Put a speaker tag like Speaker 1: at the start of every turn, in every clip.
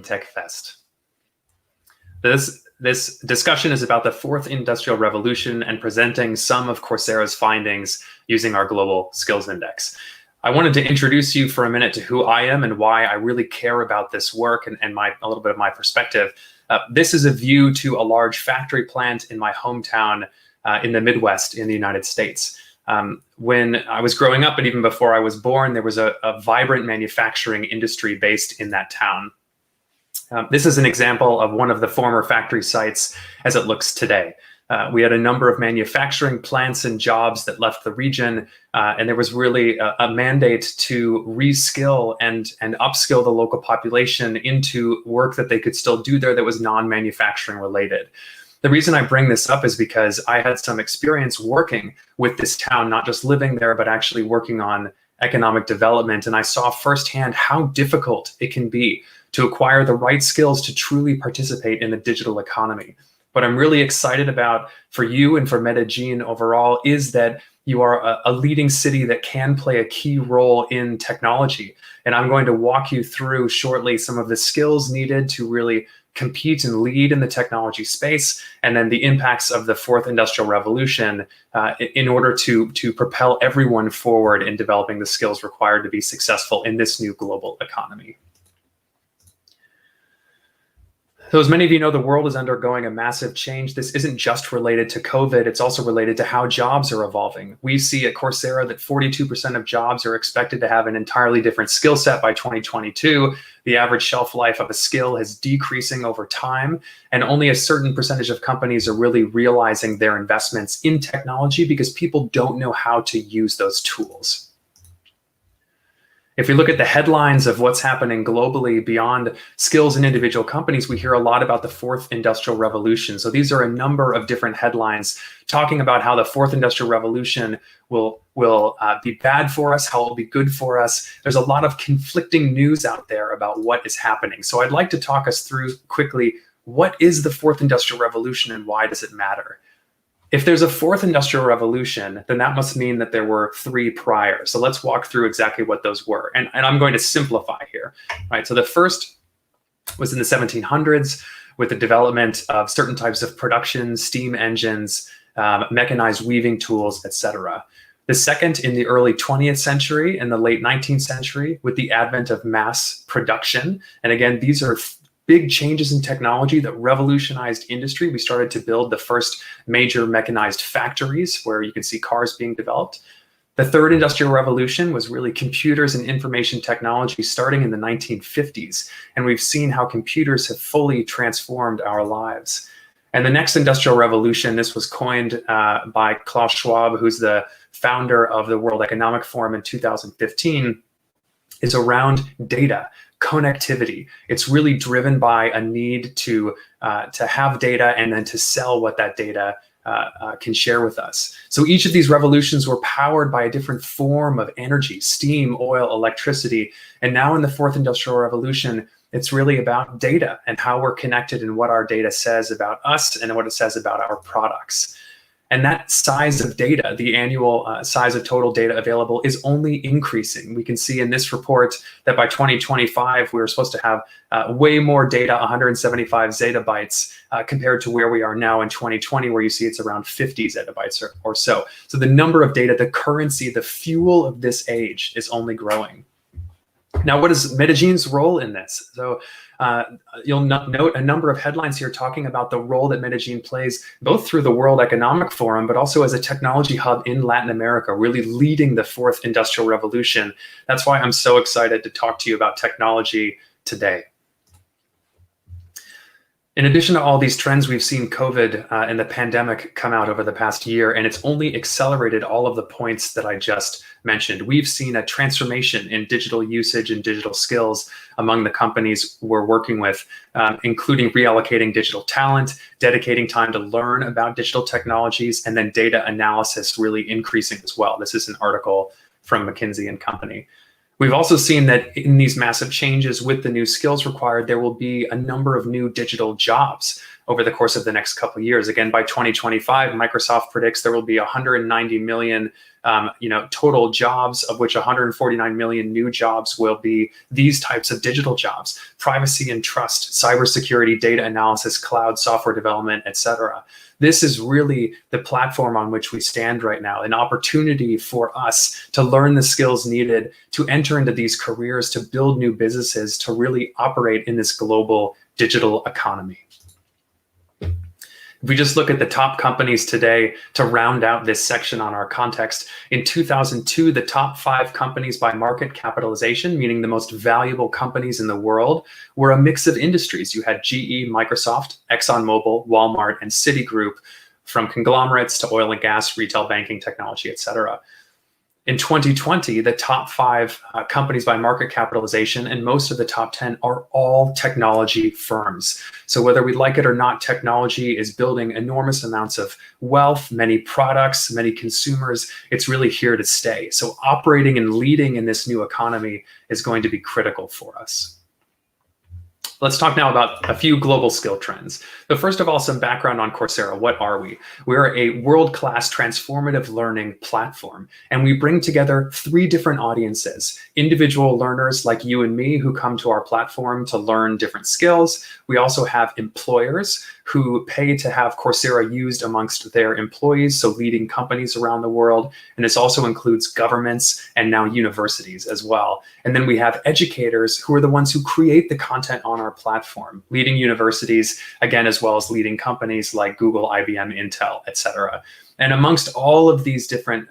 Speaker 1: Tech Fest. This discussion is about the fourth industrial revolution and presenting some of Coursera's findings using our Global Skills Index. I wanted to introduce you for a minute to who I am and why I really care about this work and a little bit of my perspective. This is a view to a large factory plant in my hometown in the Midwest in the United States. When I was growing up, and even before I was born, there was a vibrant manufacturing industry based in that town. This is an example of one of the former factory sites as it looks today. We had a number of manufacturing plants and jobs that left the region, and there was really a mandate to reskill and upskill the local population into work that they could still do there that was non-manufacturing related. The reason I bring this up is because I had some experience working with this town, not just living there, but actually working on economic development. And I saw firsthand how difficult it can be to acquire the right skills to truly participate in the digital economy. What I'm really excited about for you and for Medellin overall is that you are a leading city that can play a key role in technology. And I'm going to walk you through shortly some of the skills needed to really compete and lead in the technology space, and then the impacts of the fourth industrial revolution in order to propel everyone forward in developing the skills required to be successful in this new global economy. So as many of you know, the world is undergoing a massive change. This isn't just related to COVID, it's also related to how jobs are evolving. We see at Coursera that 42% of jobs are expected to have an entirely different skill set by 2022. The average shelf life of a skill is decreasing over time, and only a certain percentage of companies are really realizing their investments in technology because people don't know how to use those tools. If we look at the headlines of what's happening globally beyond skills in individual companies, we hear a lot about the fourth industrial revolution. So these are a number of different headlines talking about how the fourth industrial revolution will be bad for us, how it will be good for us. There's a lot of conflicting news out there about what is happening. So I'd like to talk us through quickly, what is the fourth industrial revolution and why does it matter? If there's a fourth industrial revolution, then that must mean that there were three prior. So let's walk through exactly what those were. And I'm going to simplify here, right? So the first was in the 1700s with the development of certain types of production, steam engines, mechanized weaving tools, etc. The second in the early 20th century and the late 19th century with the advent of mass production. And again, these are big changes in technology that revolutionized industry. We started to build the first major mechanized factories where you can see cars being developed. The third industrial revolution was really computers and information technology starting in the 1950s. And we've seen how computers have fully transformed our lives. And the next industrial revolution, this was coined by Klaus Schwab, who's the founder of the World Economic Forum in 2015, is around data. Connectivity. It's really driven by a need to have data and then to sell what that data can share with us. So each of these revolutions were powered by a different form of energy, steam, oil, electricity. And now in the fourth industrial revolution, it's really about data and how we're connected and what our data says about us and what it says about our products. And that size of data, the annual size of total data available, is only increasing. We can see in this report that by 2025, we were supposed to have way more data, 175 zettabytes, compared to where we are now in 2020, where you see it's around 50 zettabytes or so. So the number of data, the currency, the fuel of this age is only growing. Now, what is Medellin's role in this? So you'll note a number of headlines here talking about the role that Medellin plays, both through the World Economic Forum, but also as a technology hub in Latin America, really leading the fourth industrial revolution. That's why I'm so excited to talk to you about technology today. In addition to all these trends, we've seen COVID and the pandemic come out over the past year, and it's only accelerated all of the points that I just mentioned. We've seen a transformation in digital usage and digital skills among the companies we're working with, including reallocating digital talent, dedicating time to learn about digital technologies, and then data analysis really increasing as well. This is an article from McKinsey & Company. We've also seen that in these massive changes with the new skills required, there will be a number of new digital jobs. over the course of the next couple of years. Again, by 2025, Microsoft predicts there will be 190 million total jobs, of which 149 million new jobs will be these types of digital jobs: privacy and trust, cybersecurity, data analysis, cloud, software development, etc. This is really the platform on which we stand right now, an opportunity for us to learn the skills needed to enter into these careers, to build new businesses, to really operate in this global digital economy. If we just look at the top companies today to round out this section on our context, in 2002, the top 5 companies by market capitalization, meaning the most valuable companies in the world, were a mix of industries. You had GE, Microsoft, ExxonMobil, Walmart, and Citigroup, from conglomerates to oil and gas, retail banking, technology, etc. In 2020, the top 5 companies by market capitalization and most of the top 10 are all technology firms. So whether we like it or not, technology is building enormous amounts of wealth, many products, many consumers. It's really here to stay. So operating and leading in this new economy is going to be critical for us. Let's talk now about a few global skill trends. So first of all, some background on Coursera. What are we? We're a world-class transformative learning platform, and we bring together 3 different audiences: individual learners like you and me who come to our platform to learn different skills. We also have employers who pay to have Coursera used amongst their employees, so leading companies around the world. And this also includes governments and now universities as well. And then we have educators who are the ones who create the content on our platform, leading universities, again, as well as leading companies like Google, IBM, Intel, etc. And amongst all of these different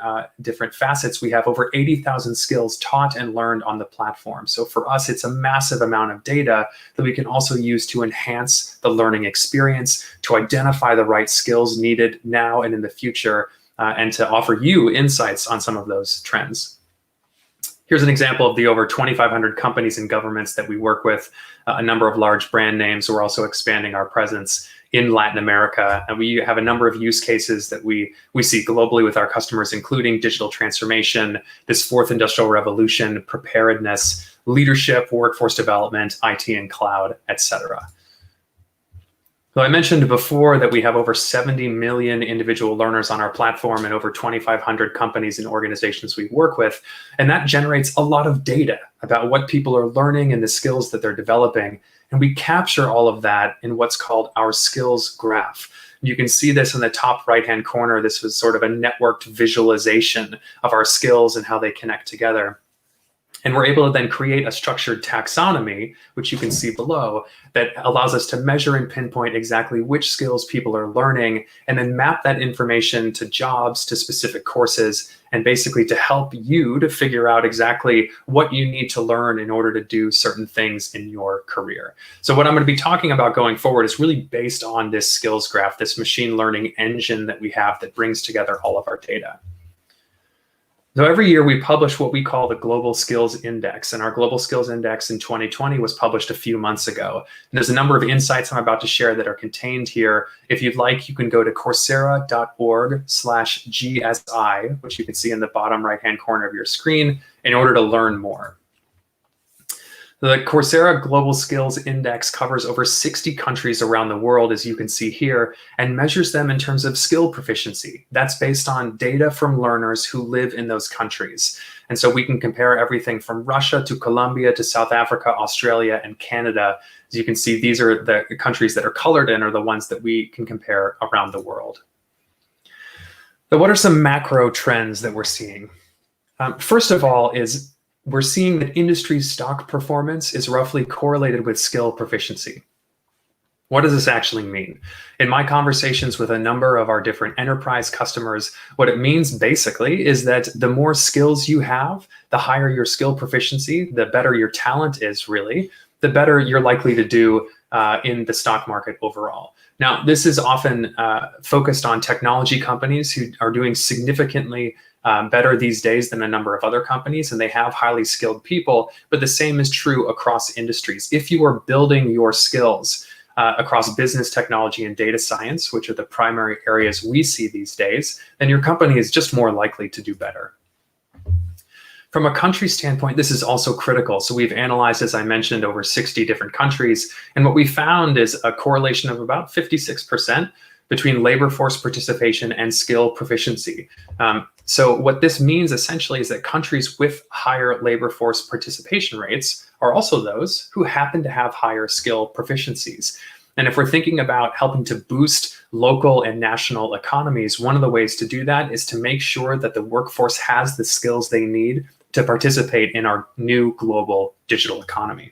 Speaker 1: facets, we have over 80,000 skills taught and learned on the platform. So for us, it's a massive amount of data that we can also use to enhance the learning experience, to identify the right skills needed now and in the future, and to offer you insights on some of those trends. Here's an example of the over 2,500 companies and governments that we work with, a number of large brand names. We're also expanding our presence in Latin America. And we have a number of use cases that we see globally with our customers, including digital transformation, this 4th industrial revolution, preparedness, leadership, workforce development, IT and cloud, etc. So I mentioned before that we have over 70 million individual learners on our platform and over 2,500 companies and organizations we work with. And that generates a lot of data about what people are learning and the skills that they're developing. And we capture all of that in what's called our skills graph. You can see this in the top right-hand corner. This was sort of a networked visualization of our skills and how they connect together. And we're able to then create a structured taxonomy, which you can see below, that allows us to measure and pinpoint exactly which skills people are learning, and then map that information to jobs, to specific courses, and basically to help you to figure out exactly what you need to learn in order to do certain things in your career. So what I'm going to be talking about going forward is really based on this skills graph, this machine learning engine that we have that brings together all of our data. So every year we publish what we call the Global Skills Index, and our Global Skills Index in 2020 was published a few months ago. And there's a number of insights I'm about to share that are contained here. If you'd like, you can go to coursera.org/GSI, which you can see in the bottom right-hand corner of your screen, in order to learn more. The Coursera Global Skills Index covers over 60 countries around the world, as you can see here, and measures them in terms of skill proficiency. That's based on data from learners who live in those countries. And so we can compare everything from Russia to Colombia to South Africa, Australia, and Canada. As you can see, these are the countries that are colored in, are the ones that we can compare around the world. So what are some macro trends that we're seeing? First of all is we're seeing that industry stock performance is roughly correlated with skill proficiency. What does this actually mean? In my conversations with a number of our different enterprise customers, what it means basically is that the more skills you have, the higher your skill proficiency, the better your talent is really, the better you're likely to do in the stock market overall. Now, this is often focused on technology companies who are doing significantly better these days than a number of other companies, and they have highly skilled people, but the same is true across industries. If you are building your skills across business, technology, and data science, which are the primary areas we see these days, then your company is just more likely to do better. From a country standpoint, this is also critical. So we've analyzed, as I mentioned, over 60 different countries. And what we found is a correlation of about 56% between labor force participation and skill proficiency. So what this means essentially is that countries with higher labor force participation rates are also those who happen to have higher skill proficiencies. And if we're thinking about helping to boost local and national economies, one of the ways to do that is to make sure that the workforce has the skills they need to participate in our new global digital economy.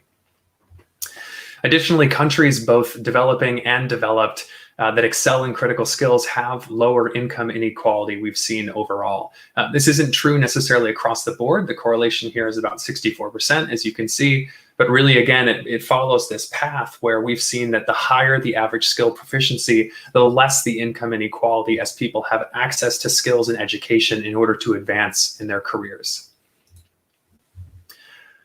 Speaker 1: Additionally, countries both developing and developed that excel in critical skills have lower income inequality we've seen overall. This isn't true necessarily across the board. The correlation here is about 64%, as you can see. But really, again, it follows this path where we've seen that the higher the average skill proficiency, the less the income inequality as people have access to skills and education in order to advance in their careers.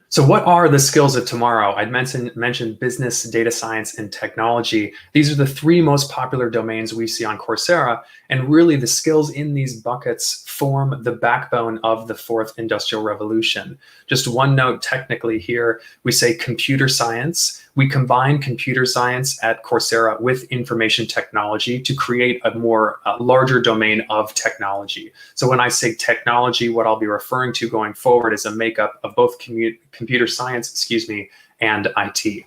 Speaker 1: So what are the skills of tomorrow? I'd mentioned business, data science, and technology. These are the three most popular domains we see on Coursera. And really the skills in these buckets form the backbone of the fourth industrial revolution. Just one note technically here, we say computer science. We combine computer science at Coursera with information technology to create a more larger domain of technology. So when I say technology, what I'll be referring to going forward is a makeup of both computer science, and IT.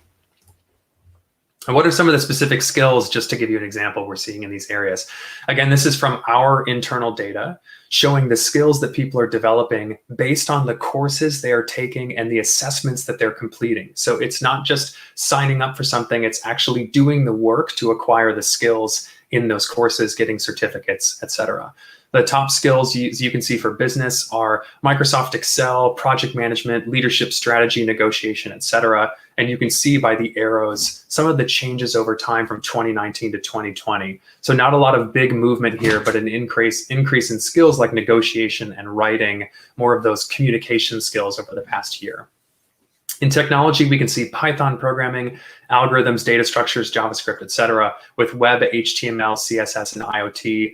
Speaker 1: And what are some of the specific skills, just to give you an example, we're seeing in these areas? Again, this is from our internal data showing the skills that people are developing based on the courses they are taking and the assessments that they're completing. So it's not just signing up for something, it's actually doing the work to acquire the skills in those courses, getting certificates, etc. The top skills you can see for business are Microsoft Excel, project management, leadership strategy, negotiation, etc. And you can see by the arrows some of the changes over time from 2019 to 2020. So not a lot of big movement here, but an increase in skills like negotiation and writing, more of those communication skills over the past year. In technology, we can see Python programming, algorithms, data structures, JavaScript, etc., with web, HTML, CSS, and IoT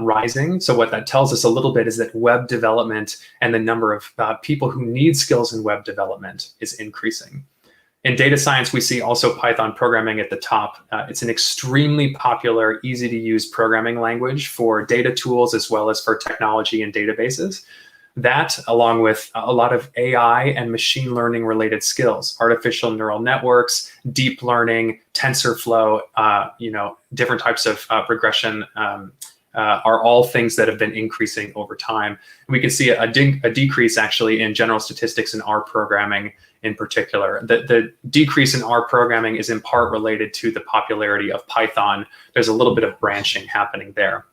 Speaker 1: rising. So what that tells us a little bit is that web development and the number of people who need skills in web development is increasing. In data science, we see also Python programming at the top. It's an extremely popular, easy to use programming language for data tools as well as for technology and databases. That, along with a lot of AI and machine learning related skills, artificial neural networks, deep learning, TensorFlow, different types of regression are all things that have been increasing over time. We can see a decrease actually in general statistics and R programming in particular. The decrease in R programming is in part related to the popularity of Python. There's a little bit of branching happening there.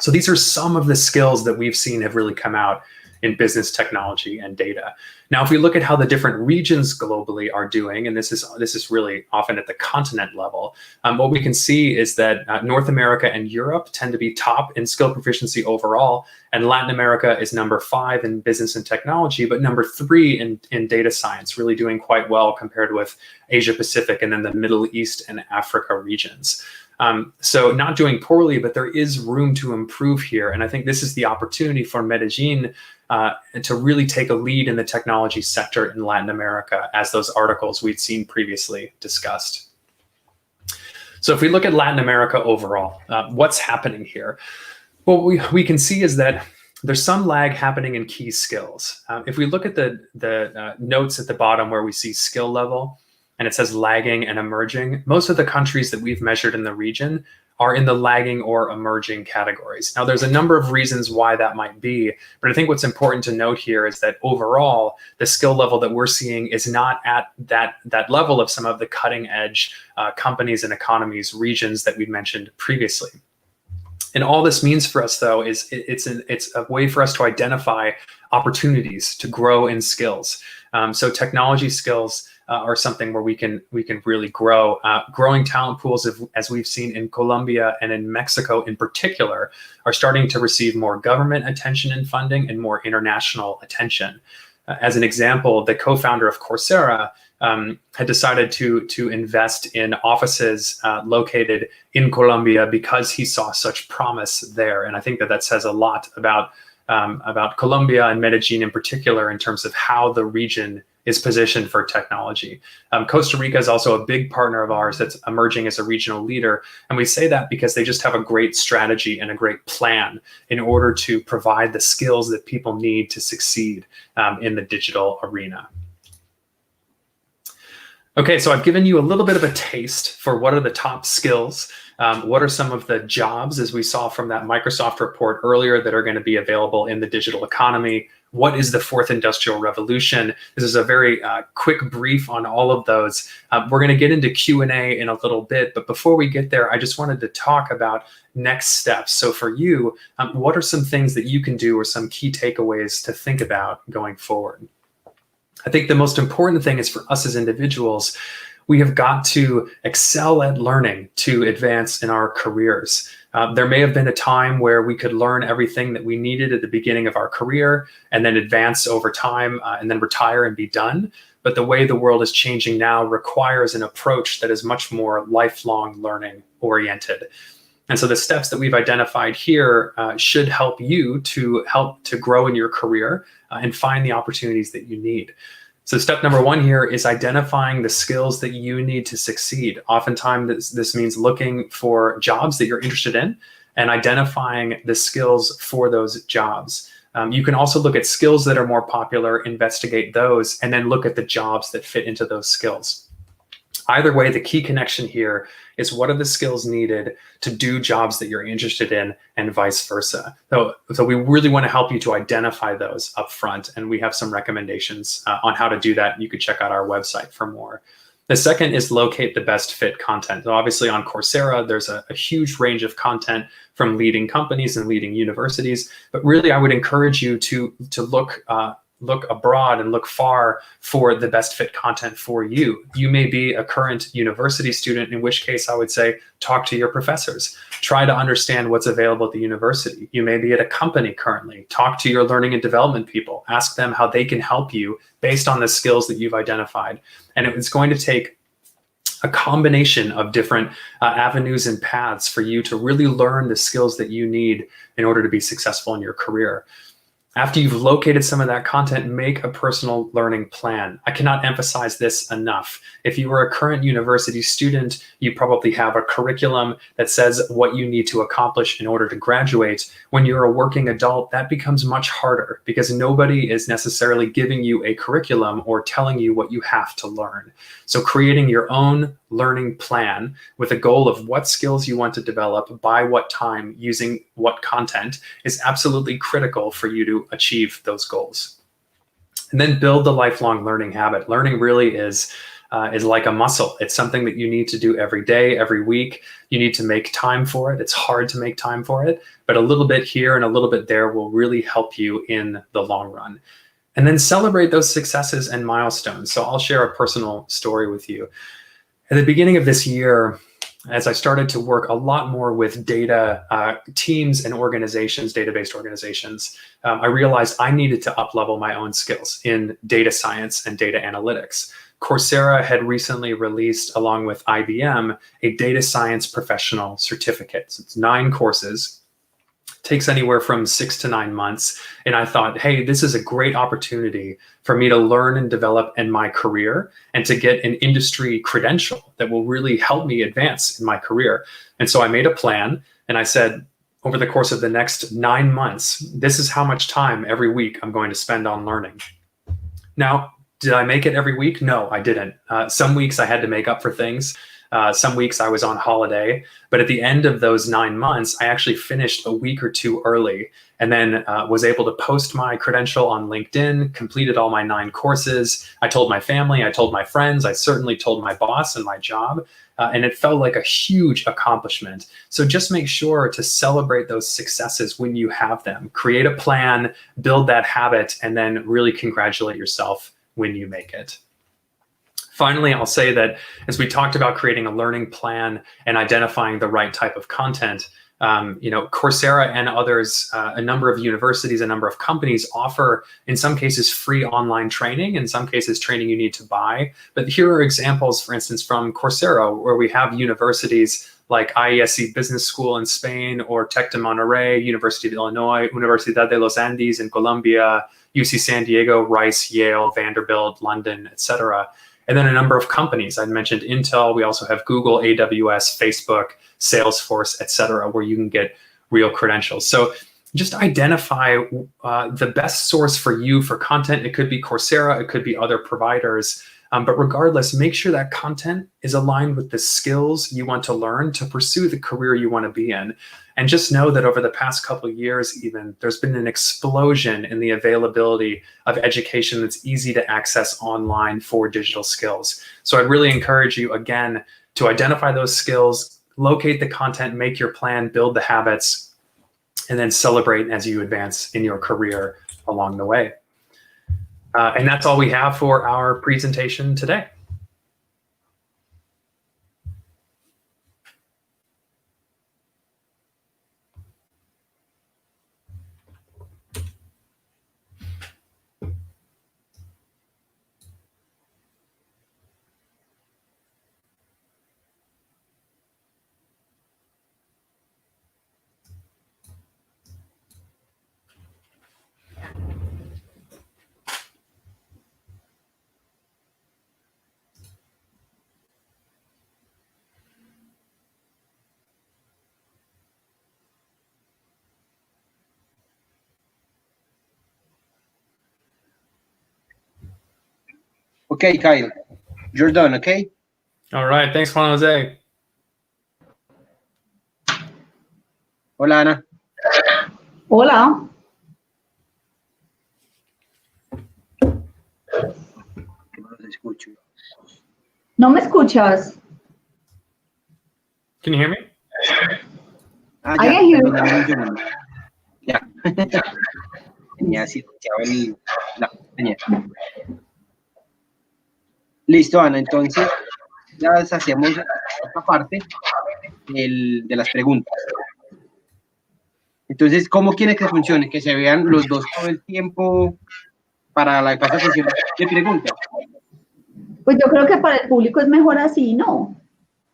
Speaker 1: So these are some of the skills that we've seen have really come out in business, technology, and data. Now, if we look at how the different regions globally are doing, and this is really often at the continent level, what we can see is that North America and Europe tend to be top in skill proficiency overall, and Latin America is number 5 in business and technology, but number 3 in data science, really doing quite well compared with Asia Pacific and then the Middle East and Africa regions. So not doing poorly, but there is room to improve here. And I think this is the opportunity for Medellin to really take a lead in the technology sector in Latin America, as those articles we'd seen previously discussed. So if we look at Latin America overall, what's happening here? What we can see is that there's some lag happening in key skills. If we look at the notes at the bottom where we see skill level, and it says lagging and emerging, most of the countries that we've measured in the region are in the lagging or emerging categories. Now, there's a number of reasons why that might be, but I think what's important to note here is that overall, the skill level that we're seeing is not at that level of some of the cutting edge companies and economies, regions that we mentioned previously. And all this means for us, though, is it's a way for us to identify opportunities to grow in skills. So technology skills are something where we can really grow. Growing talent pools, as we've seen in Colombia and in Mexico in particular, are starting to receive more government attention and funding and more international attention. As an example, the co-founder of Coursera had decided to invest in offices located in Colombia because he saw such promise there. And I think that says a lot about about Colombia and Medellin in particular in terms of how the region is positioned for technology. Costa Rica is also a big partner of ours that's emerging as a regional leader. And we say that because they just have a great strategy and a great plan in order to provide the skills that people need to succeed in the digital arena. Okay, so I've given you a little bit of a taste for what are the top skills. What are some of the jobs, as we saw from that Microsoft report earlier, that are going to be available in the digital economy? What is the fourth industrial revolution? This is a very quick brief on all of those. We're going to get into Q&A in a little bit, but before we get there, I just wanted to talk about next steps. So for you, what are some things that you can do or some key takeaways to think about going forward? I think the most important thing is for us as individuals, we have got to excel at learning to advance in our careers. There may have been a time where we could learn everything that we needed at the beginning of our career and then advance over time and then retire and be done. But the way the world is changing now requires an approach that is much more lifelong learning oriented. And so the steps that we've identified here should help you to grow in your career and find the opportunities that you need. So step number one here is identifying the skills that you need to succeed. Oftentimes this means looking for jobs that you're interested in and identifying the skills for those jobs. You can also look at skills that are more popular, investigate those, and then look at the jobs that fit into those skills. Either way, the key connection here is what are the skills needed to do jobs that you're interested in and vice versa. So we really want to help you to identify those up front, and we have some recommendations on how to do that. You could check out our website for more. The second is locate the best fit content. So obviously on Coursera, there's a huge range of content from leading companies and leading universities, but really I would encourage you to look abroad and look far for the best fit content for you. You may be a current university student, in which case I would say, talk to your professors. Try to understand what's available at the university. You may be at a company currently. Talk to your learning and development people. Ask them how they can help you based on the skills that you've identified. And it's going to take a combination of different avenues and paths for you to really learn the skills that you need in order to be successful in your career. After you've located some of that content, make a personal learning plan. I cannot emphasize this enough. If you are a current university student, you probably have a curriculum that says what you need to accomplish in order to graduate. When you're a working adult, that becomes much harder because nobody is necessarily giving you a curriculum or telling you what you have to learn. So creating your own learning plan with a goal of what skills you want to develop by what time using what content is absolutely critical for you to achieve those goals. And then build the lifelong learning habit. Learning really is like a muscle. It's something that you need to do every day, every week. You need to make time for it. It's hard to make time for it, but a little bit here and a little bit there will really help you in the long run. And then celebrate those successes and milestones. So I'll share a personal story with you. At the beginning of this year, as I started to work a lot more with data teams and organizations, data-based organizations, I realized I needed to up-level my own skills in data science and data analytics. Coursera had recently released, along with IBM, a data science professional certificate. So it's 9 courses. Takes anywhere from 6 to 9 months. And I thought, hey, this is a great opportunity for me to learn and develop in my career and to get an industry credential that will really help me advance in my career. And so I made a plan and I said, over the course of the next 9 months, this is how much time every week I'm going to spend on learning. Now, did I make it every week? No, I didn't. Some weeks I had to make up for things. Some weeks I was on holiday, but at the end of those 9 months, I actually finished a week or 2 early and then was able to post my credential on LinkedIn, completed all my 9 courses. I told my family, I told my friends, I certainly told my boss and my job, and it felt like a huge accomplishment. So just make sure to celebrate those successes when you have them. Create a plan, build that habit, and then really congratulate yourself when you make it. Finally, I'll say that as we talked about creating a learning plan and identifying the right type of content, Coursera and others, a number of universities, a number of companies offer, in some cases, free online training, in some cases, training you need to buy. But here are examples, for instance, from Coursera, where we have universities like IESE Business School in Spain, or Tec de Monterrey, University of Illinois, Universidad de los Andes in Colombia, UC San Diego, Rice, Yale, Vanderbilt, London, etc. And then a number of companies. I mentioned Intel. We also have Google, AWS, Facebook, Salesforce, etc., where you can get real credentials. So just identify the best source for you for content. It could be Coursera, it could be other providers. But regardless, make sure that content is aligned with the skills you want to learn to pursue the career you want to be in. And just know that over the past couple of years, even, there's been an explosion in the availability of education that's easy to access online for digital skills. So I'd really encourage you, again, to identify those skills, locate the content, make your plan, build the habits, and then celebrate as you advance in your career along the way. And that's all we have for our presentation today.
Speaker 2: Okay, Kyle, you're done, okay?
Speaker 1: All right, thanks, Juan Jose.
Speaker 2: Hola, Ana.
Speaker 3: Hola.
Speaker 2: No los escucho.
Speaker 3: ¿No me escuchas?
Speaker 1: Can you hear me?
Speaker 2: Ah,
Speaker 3: I
Speaker 2: ya,
Speaker 3: can hear you.
Speaker 2: terminamos el ya. Tenía silenciado la tenía. Listo, Ana, entonces ya hacemos esta parte de las preguntas. Entonces, ¿cómo quiere que funcione? Que se vean los dos todo el tiempo para la sesión de preguntas.
Speaker 3: Pues yo creo que para el público es mejor así, ¿no?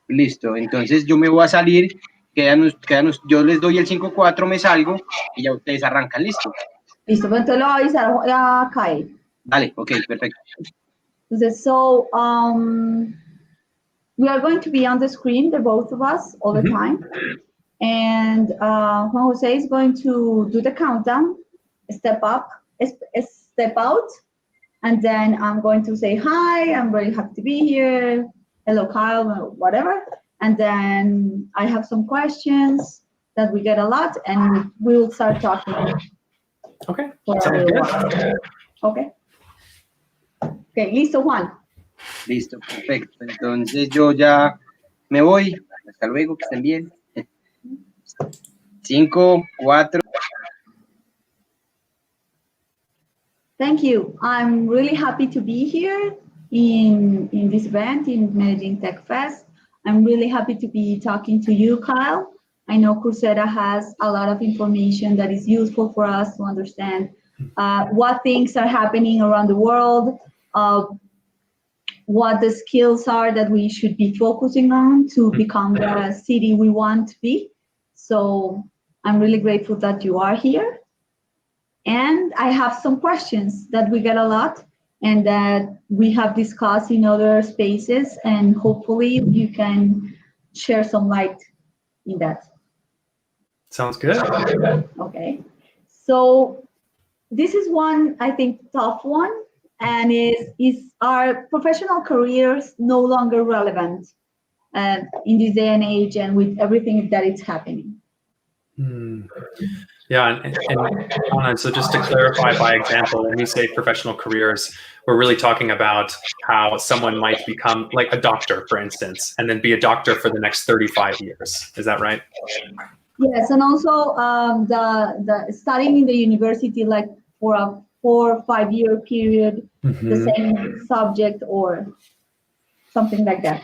Speaker 2: Listo, entonces yo me voy a salir, yo les doy el 5-4, me salgo y ya ustedes arrancan, ¿listo?
Speaker 3: Listo, pues entonces lo voy a avisar a Kyle.
Speaker 2: Dale, ok, perfecto.
Speaker 3: Entonces, so, we are going to be on the screen, the both of us, all the time. And Juan Jose is going to do the countdown, step up, step out, and then I'm going to say, hi, I'm very happy to be here. Hello, Kyle, whatever. And then I have some questions that we get a lot, and we will start talking.
Speaker 1: Okay, sounds good.
Speaker 3: Okay. Okay, listo, Juan.
Speaker 2: Listo, perfecto. Entonces yo ya me voy. Hasta luego, que estén bien. 5, 4.
Speaker 3: Thank you. I'm really happy to be here in this event in Medellin Tech Fest. I'm really happy to be talking to you, Kyle. I know Coursera has a lot of information that is useful for us to understand what things are happening around the world, what the skills are that we should be focusing on to become the city we want to be. So I'm really grateful that you are here. And I have some questions that we get a lot and that we have discussed in other spaces, and hopefully you can share some light in that.
Speaker 1: Sounds good.
Speaker 3: Okay. So this is one, I think, tough one, and is our professional careers no longer relevant in this day and age and with everything that is happening?
Speaker 1: Yeah, and Anna, so just to clarify by example, when we say professional careers, we're really talking about how someone might become like a doctor, for instance, and then be a doctor for the next 35 years. Is that right?
Speaker 3: Yes, and also the studying in the university, like for a 4 or 5 year period, the same subject or something like that.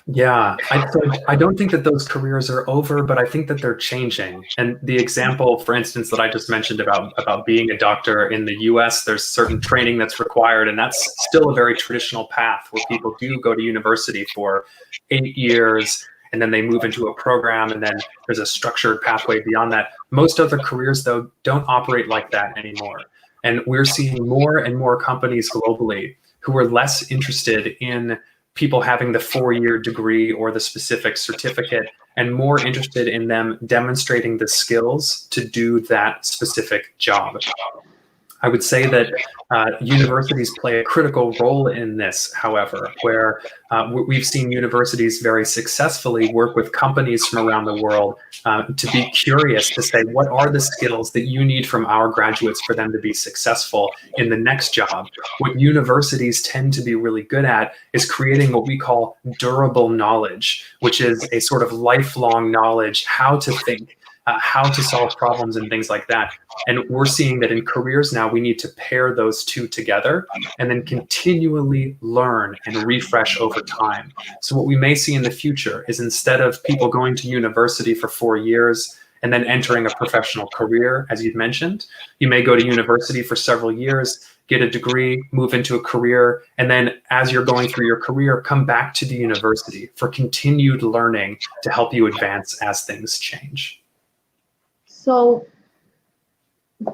Speaker 1: Yeah, I don't think that those careers are over, but I think that they're changing. And the example, for instance, that I just mentioned about being a doctor in the US, there's certain training that's required, and that's still a very traditional path where people do go to university for 8 years. and then they move into a program, and then there's a structured pathway beyond that. Most other careers, though, don't operate like that anymore. And we're seeing more and more companies globally who are less interested in people having the 4-year degree or the specific certificate, and more interested in them demonstrating the skills to do that specific job. I would say that universities play a critical role in this, however, where we've seen universities very successfully work with companies from around the world to be curious, to say, what are the skills that you need from our graduates for them to be successful in the next job? What universities tend to be really good at is creating what we call durable knowledge, which is a sort of lifelong knowledge, how to think, how to solve problems and things like that. And we're seeing that in careers now, we need to pair those two together and then continually learn and refresh over time. So what we may see in the future is, instead of people going to university for 4 years and then entering a professional career, as you've mentioned, you may go to university for several years, get a degree, move into a career, and then as you're going through your career, come back to the university for continued learning to help you advance as things change.
Speaker 3: So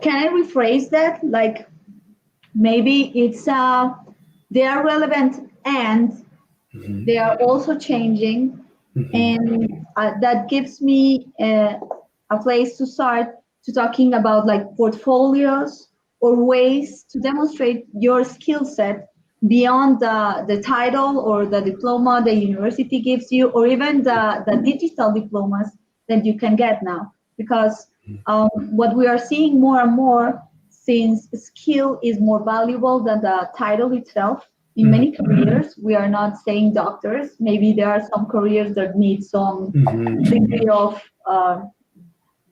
Speaker 3: can I rephrase that? Like, maybe it's they are relevant and they are also changing, and that gives me a place to start to talking about like portfolios or ways to demonstrate your skill set beyond the title or the diploma the university gives you, or even the digital diplomas that you can get now. Because what we are seeing more and more, since skill is more valuable than the title itself, in many careers, we are not saying doctors. Maybe there are some careers that need some degree of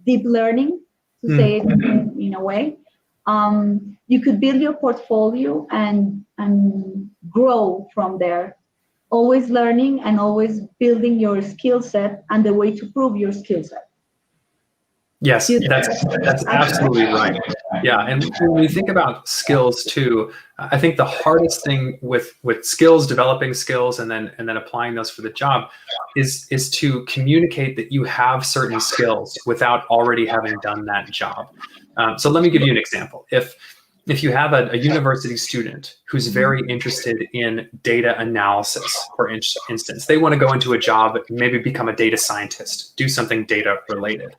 Speaker 3: deep learning, to say it in a way. You could build your portfolio and grow from there, always learning and always building your skill set and the way to prove your skill set.
Speaker 1: Yes, that's absolutely right. Yeah, and when we think about skills too, I think the hardest thing with skills, developing skills, and then applying those for the job, is to communicate that you have certain skills without already having done that job. So let me give you an example. If you have a university student who's very interested in data analysis, for instance, they want to go into a job, maybe become a data scientist, do something data related.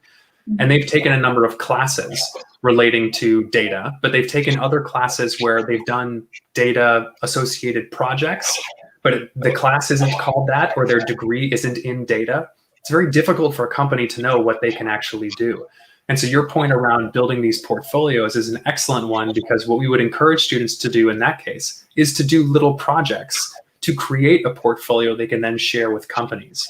Speaker 1: And they've taken a number of classes relating to data, but they've taken other classes where they've done data associated projects, but the class isn't called that, or their degree isn't in data. It's very difficult for a company to know what they can actually do. And so your point around building these portfolios is an excellent one, because what we would encourage students to do in that case is to do little projects to create a portfolio they can then share with companies.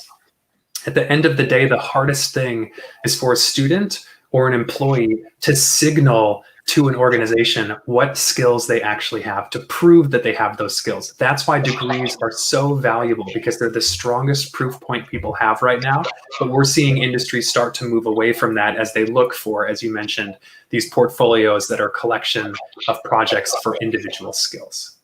Speaker 1: At the end of the day, the hardest thing is for a student or an employee to signal to an organization what skills they actually have, to prove that they have those skills. That's why degrees are so valuable, because they're the strongest proof point people have right now. But we're seeing industries start to move away from that as they look for, as you mentioned, these portfolios that are a collection of projects for individual skills.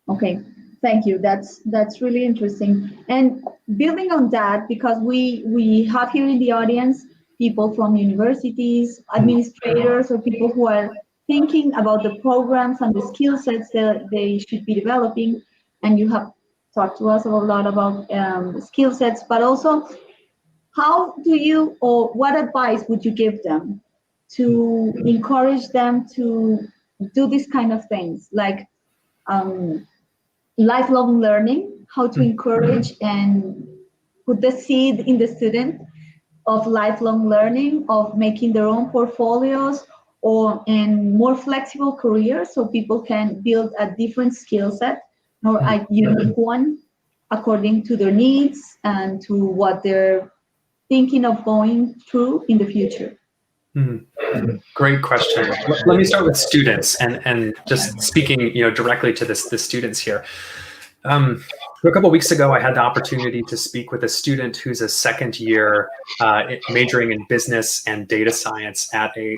Speaker 3: Okay. Thank you. That's really interesting. And building on that, because we have here in the audience people from universities, administrators, or people who are thinking about the programs and the skill sets that they should be developing. And you have talked to us a lot about skill sets, but also how do you, or what advice would you give them to encourage them to do these kind of things, like lifelong learning, how to encourage and put the seed in the student of lifelong learning, of making their own portfolios, or in more flexible careers, so people can build a different skill set or a unique one according to their needs and to what they're thinking of going through in the future.
Speaker 1: Great question. Let me start with students and just speaking, directly to the students here. A couple of weeks ago, I had the opportunity to speak with a student who's a second year majoring in business and data science at a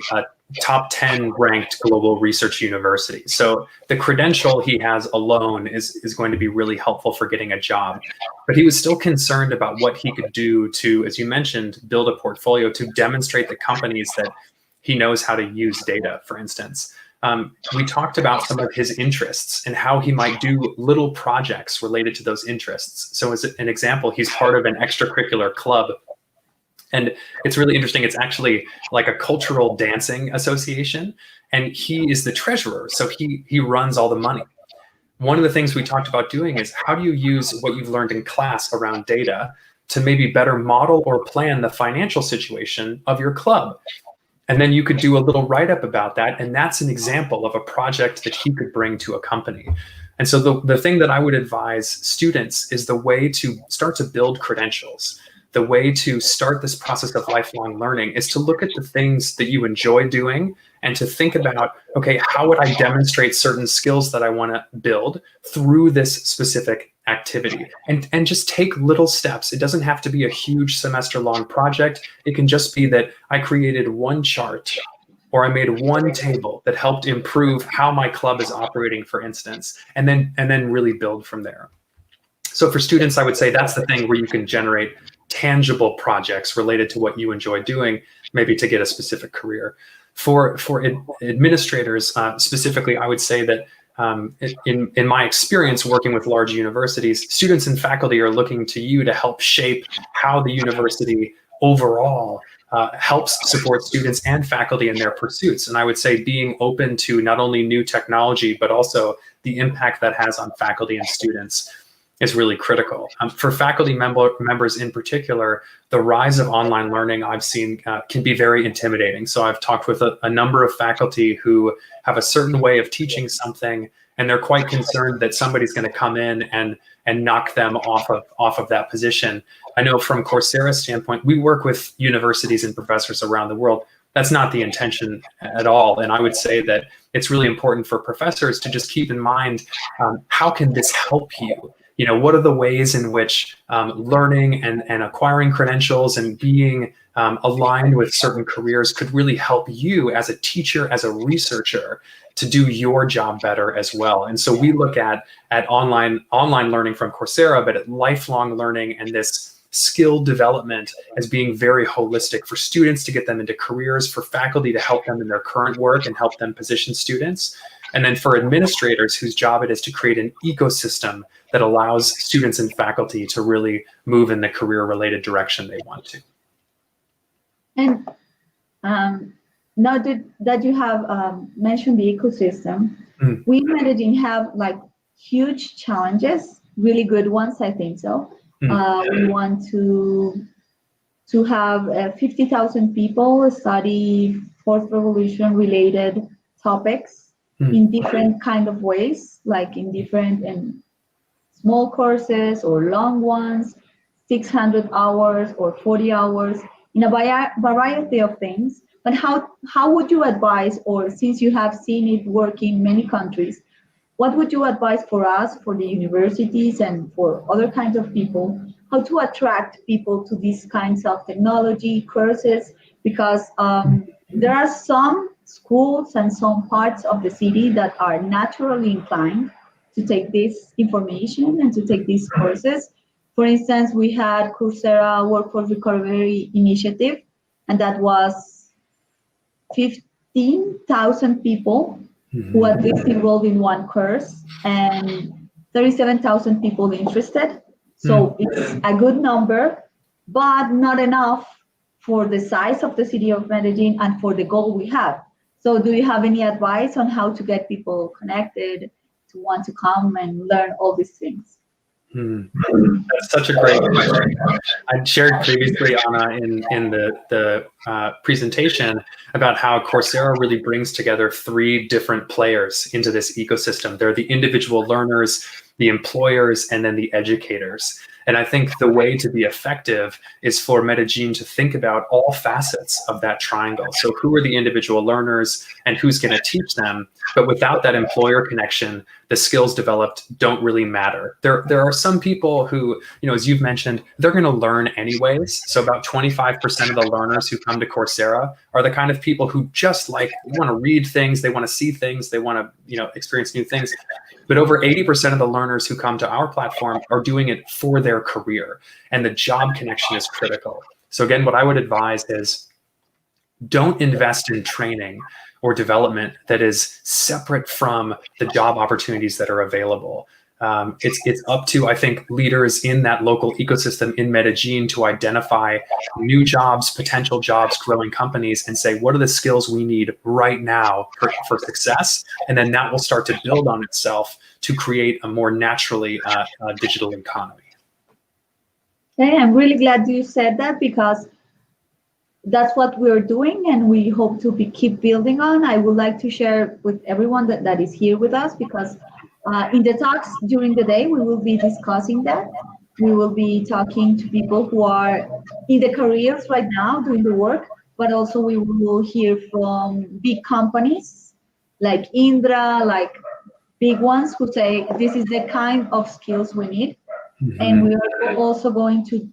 Speaker 1: top 10 ranked global research university. So the credential he has alone is going to be really helpful for getting a job. But he was still concerned about what he could do to, as you mentioned, build a portfolio to demonstrate the companies that he knows how to use data, for instance. We talked about some of his interests and how he might do little projects related to those interests. So as an example, he's part of an extracurricular club. And it's really interesting. It's actually like a cultural dancing association, and he is the treasurer. So he runs all the money. One of the things we talked about doing is how do you use what you've learned in class around data to maybe better model or plan the financial situation of your club? And then you could do a little write-up about that. And that's an example of a project that he could bring to a company. And so the thing that I would advise students is the way to start to build credentials. The way to start this process of lifelong learning is to look at the things that you enjoy doing and to think about, okay, how would I demonstrate certain skills that I want to build through this specific activity? And just take little steps. It doesn't have to be a huge semester-long project. It can just be that I created one chart or I made one table that helped improve how my club is operating, for instance, and then really build from there. So for students, I would say that's the thing where you can generate tangible projects related to what you enjoy doing, maybe to get a specific career. For administrators specifically, I would say that in my experience working with large universities, students and faculty are looking to you to help shape how the university overall helps support students and faculty in their pursuits. And I would say being open to not only new technology, but also the impact that has on faculty and students is really critical. For faculty members in particular, the rise of online learning I've seen can be very intimidating. So I've talked with a number of faculty who have a certain way of teaching something, and they're quite concerned that somebody's going to come in and knock them off of that position. I know from Coursera's standpoint, we work with universities and professors around the world. That's not the intention at all. And I would say that it's really important for professors to just keep in mind, how can this help you? You know, what are the ways in which learning and acquiring credentials and being aligned with certain careers could really help you as a teacher, as a researcher, to do your job better as well. And so we look at online learning from Coursera, but at lifelong learning and this skill development as being very holistic for students to get them into careers, for faculty to help them in their current work and help them position students. And then for administrators whose job it is to create an ecosystem that allows students and faculty to really move in the career-related direction they want to.
Speaker 3: And now that you have mentioned the ecosystem, we in Medellin have like huge challenges, really good ones, I think so. We want to have 50,000 people study Fourth Revolution related topics in different kind of ways, like in different and small courses or long ones, 600 hours or 40 hours, in a variety of things. But how would you advise, or since you have seen it work in many countries, what would you advise for us, for the universities and for other kinds of people, how to attract people to these kinds of technology courses? Because there are some schools and some parts of the city that are naturally inclined to take this information and to take these courses. For instance, we had Coursera Workforce Recovery Initiative, and that was 15,000 people who at least enrolled in one course and 37,000 people interested. So it's a good number, but not enough for the size of the city of Medellin and for the goal we have. So do you have any advice on how to get people connected to want to come and learn all these things?
Speaker 1: That's such a great question. I shared previously, Anna, in the presentation about how Coursera really brings together three different players into this ecosystem. They're the individual learners, the employers, and then the educators. And I think the way to be effective is for Medellin to think about all facets of that triangle. So who are the individual learners and who's going to teach them? But without that employer connection, the skills developed don't really matter. There are some people who, as you've mentioned, they're going to learn anyways. So about 25% of the learners who come to Coursera are the kind of people who just want to read things, they want to see things, they want to, experience new things. But over 80% of the learners who come to our platform are doing it for their career, and the job connection is critical. So again, what I would advise is don't invest in training or development that is separate from the job opportunities that are available. It's up to, I think, leaders in that local ecosystem in Medellin to identify new jobs, potential jobs, growing companies, and say, what are the skills we need right now for success? And then that will start to build on itself to create a more naturally digital economy.
Speaker 3: Okay, I'm really glad you said that, because that's what we're doing, and we hope to keep building on. I would like to share with everyone that is here with us, because in the talks during the day, we will be discussing that. We will be talking to people who are in the careers right now doing the work, but also we will hear from big companies like Indra, like big ones who say this is the kind of skills we need. Mm-hmm. And we are also going to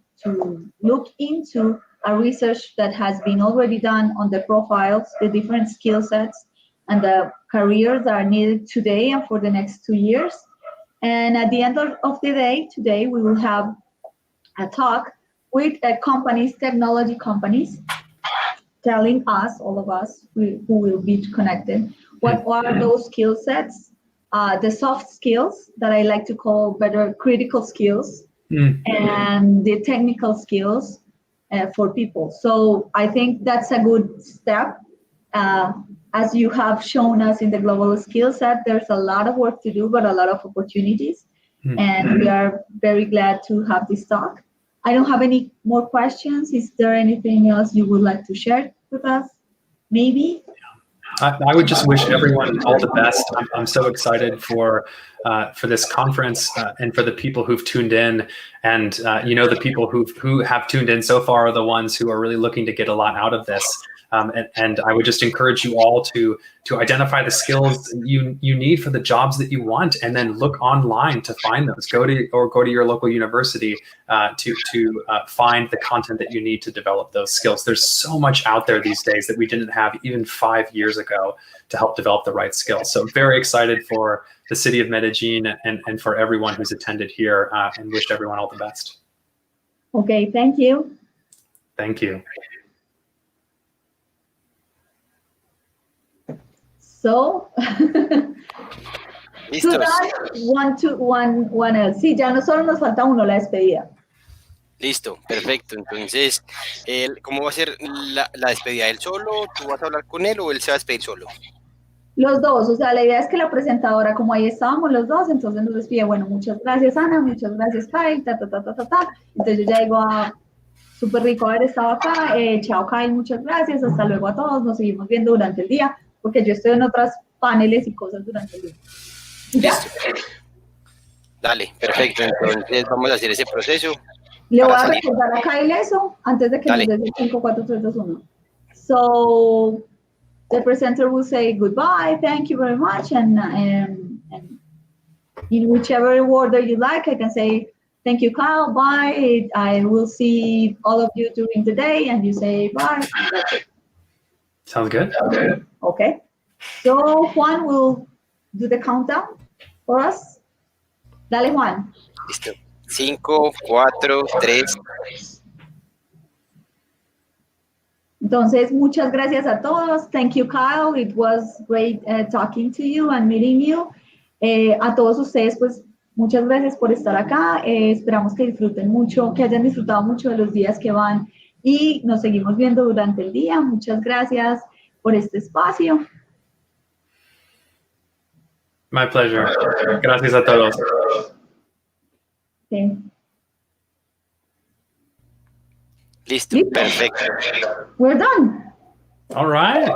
Speaker 3: look into a research that has been already done on the profiles, the different skill sets, and the careers that are needed today and for the next 2 years. And at the end of the day, today, we will have a talk with companies, technology companies, telling us, all of us who will be connected, what are those skill sets, the soft skills that I like to call better critical skills, and the technical skills for people. So I think that's a good step. As you have shown us in the global skill set, there's a lot of work to do, but a lot of opportunities. And we are very glad to have this talk. I don't have any more questions. Is there anything else you would like to share with us? Maybe?
Speaker 1: I would just wish everyone all the best. I'm so excited for this conference and for the people who've tuned in. And the people who have tuned in so far are the ones who are really looking to get a lot out of this. And I would just encourage you all to identify the skills you need for the jobs that you want, and then look online to find those. Go to your local university to find the content that you need to develop those skills. There's so much out there these days that we didn't have even 5 years ago to help develop the right skills. So very excited for the city of Medellin and for everyone who's attended here, and wish everyone all the best.
Speaker 3: Okay, thank you.
Speaker 1: Thank you.
Speaker 3: So, one else. Sí, ya solo nos falta uno, la despedida.
Speaker 4: Listo, perfecto. Entonces, ¿cómo va a ser la despedida? ¿Él solo? ¿Tú vas a hablar con él o él se va a despedir solo?
Speaker 3: Los dos, o sea, la idea es que la presentadora, como ahí estábamos los dos, entonces nos despide, bueno, muchas gracias Ana, muchas gracias Kyle, Entonces yo ya digo, súper rico haber estado acá, chao Kyle, muchas gracias, hasta luego a todos, nos seguimos viendo durante el día, porque yo estoy en otras paneles y cosas durante el día. ¿Ya?
Speaker 4: Dale, perfecto, entonces vamos a hacer ese proceso.
Speaker 3: Le voy a recordar a Kyle eso, antes de que nos dé el 5, 4, 3, 2, 1. So, the presenter will say goodbye, thank you very much, and in whichever order you like, I can say thank you, Kyle, bye, I will see all of you during the day, and you say bye, and that's it.
Speaker 1: Sounds good.
Speaker 3: Okay, so Juan will do the countdown for us. Dale, Juan.
Speaker 4: Listo. 5, 4, 3.
Speaker 3: Entonces, muchas gracias a todos. Thank you, Kyle. It was great talking to you and meeting you. A todos ustedes, pues, muchas gracias por estar acá. Esperamos que disfruten mucho, que hayan disfrutado mucho de los días que van, y nos seguimos viendo durante el día. Muchas gracias por este espacio.
Speaker 1: My pleasure. Gracias a todos.
Speaker 3: Sí.
Speaker 4: Listo, perfecto.
Speaker 3: We're done.
Speaker 1: All right.